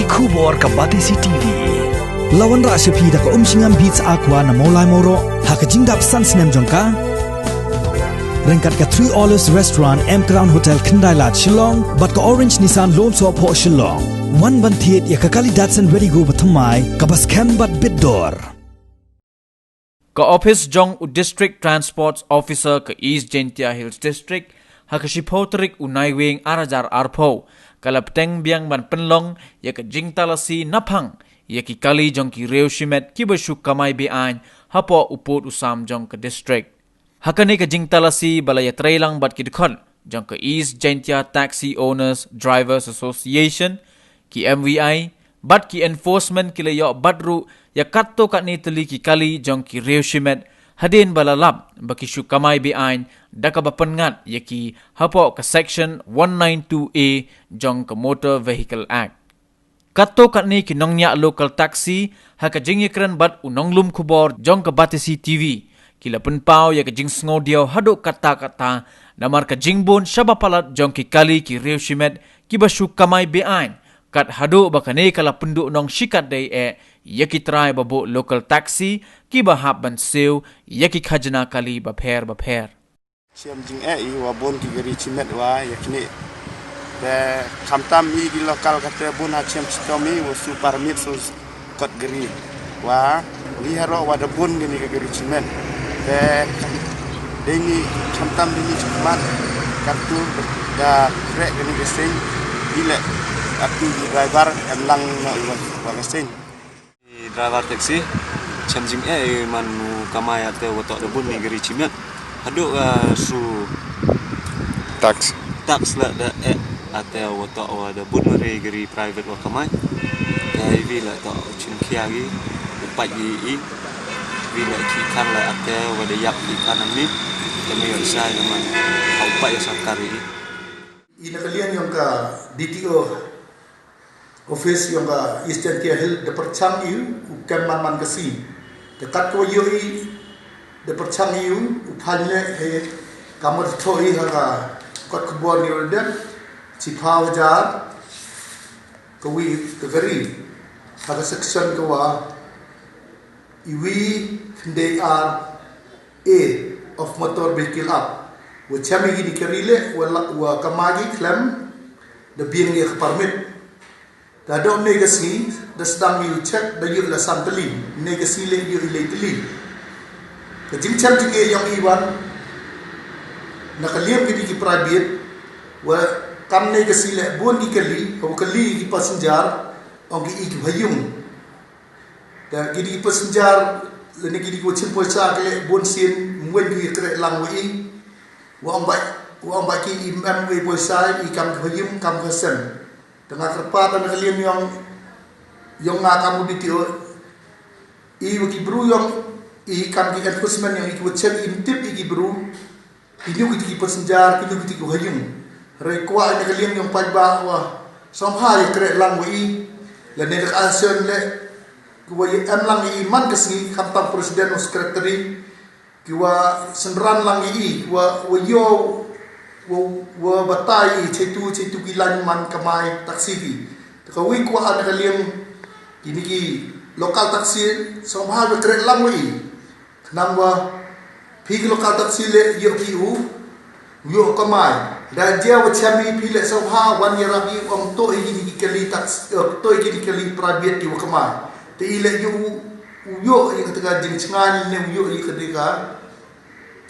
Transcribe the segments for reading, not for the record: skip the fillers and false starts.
Kubor ka Batisi TV. Lawan ra sepi da ka singam beats aqua na molai moro ha ka jingdap sunsnem jongka. Rengkat ka 3 Olives Restaurant M Crown Hotel Kendailat Shillong bat ka Orange Nissan Loan So Po Shillong. One ban thiet ya ka kali Datsun Ready Go Bathamai ka bas kem bat bidor. Ka Ophis jong u District Transport Officer ka East Jaiñtia Hills District ha ka shipotrik unai wing arajar arpo kala Bteng biang ban penlong ya ka jing Talasi Naphang ya ki kali jong ki reu Shimet Kiba Kamai beain hapo uput usam jong ka district. Hakane ka jing Talasi balaya trailang bat ki dukon jong ka East Jaiñtia Taxi Owners Drivers Association ki MVI bat ki enforcement ki layo badru ya katto kat ni teli ki kali jong ki reu Shimet hadin balalap baki Kamai beain daka bapengat ya ki hapo ka section 192A jong ka Motor Vehicle Act. Katto kat ni ki nongnya local taxi ha ka jing yakran bat unonglum kubor jong ka Batisi TV kila penpau ya ka jing sngodio haduk kata-kata namar ka jingbon shabapalat jong ki kali ki reu Shimet ki basu Kamai beain kat haduk bakane kala penduk nong shikat day yaki try babo local taxi ki bahap ban sew yaki khajna kali bapher Siam jing i wabon ki gari Shimet wa yakni de kamtam i di lokal kata bun ha siam chitomi wo su permit so kot gari wa li haro wa de bun gini gari Shimet de deni kamtam deni chmat kartu da krek gini gesing ile atu driver emlang no wa gesing driver taxi changing manu Kamai ate wotok de bun ni gari Shimet haduk su tax la da ate wotok wa de bun re gari private wa Kamai dai vi la to chinkia gi pat gi vi la ki kan la ate wa de yak ki kan ni de me sai de man au pa ya sakari ina kalian yang ka DTO Ophis yang ka East Jaiñtia Hill de perchang yu ukam man kasi dekat ko yu de perchang yu uphanye he kamar thoi ha kot kubor ni ulden chipaw jar ko wi de gari ha section ko wa iwi they are a of motor vehicle up wo chami gi dikerile wa kamagi claim de bien ni permit da dom negasi da sedang yu check da yu la santali negasi le yu le tili da jingcham tige yang iwan nakaliam ki private wa kam negasi le bon ki kali ko kali ki passenger ong ki bhayum da ki passenger le ne ki ko chimpo cha ke bon sin mwen ki kre lang wi wa ong ba ki imam wi posai i kam bhayum kam khasan tengah kerpatan kalian yang kamu ditio i wiki bru yang i kam ki enforcement yang ikut check intip i bru ini wiki passenger ini wiki hayung rekwa ini kalian yang pajba wa samha ya kre lang wi la ne action le wa am lang i man kasi khatam presiden secretary ki wa senran lang i wa yo wa batai cetu kilan man Kamai taksi ki kawi ko an kalian ini ki lokal taksi somha kre lang wi nangwa pig lokal taksi le yo ki yo Kamai dan dia wa chami pile somha wan yarabi om to ini kali taksi to ini kali private yo Kamai te ile yo yang tengah jing ngani ne yo kedeka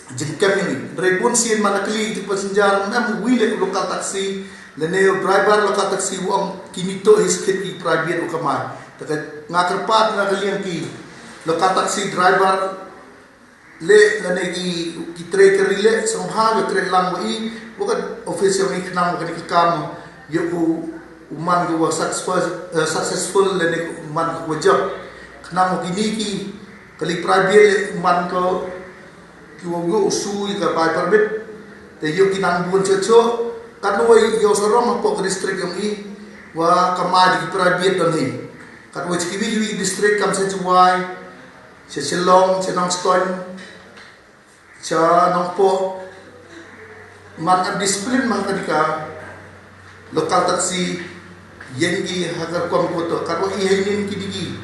jengkem ini rebon sien manakli di passenger mem wile lokal taksi lene driver lokal taksi wong kinito hiskit ki private Kamai takat ngakerpat ngalian ki lokal taksi driver le lene ki tracker le somha yo tre lang wi bukan official ni kenang bukan ki kam yo uman go successful lene man go job kenang kini ki kali private man ko kiwongo usui ka pai permit te yo kinang buon cecho kanoi yo sorom po district yang i wa Kamai di private don hi kanoi kiwi district kam se chuai se Shillong se Nong Ston cha nong po man disiplin man kadika lokal taksi yengi hagar kom koto karwa ihainin kidigi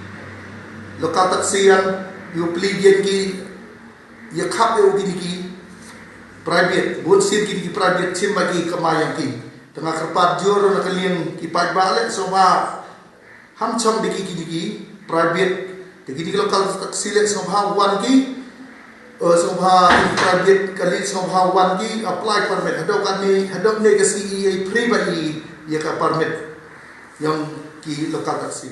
lokal taksian yu pli yengi ya khap eu kidigi private bon sin kidigi private sim bagi Kamai yang ki tengah kerpat jor na kalian ki paj bale so ba ham chom digi kidigi private kidigi lokal taksi le so ba wan ki so ba private kali so ba wan ki apply permit hadok ne kasi i pribadi ya ka permit yang ki lokal taksi.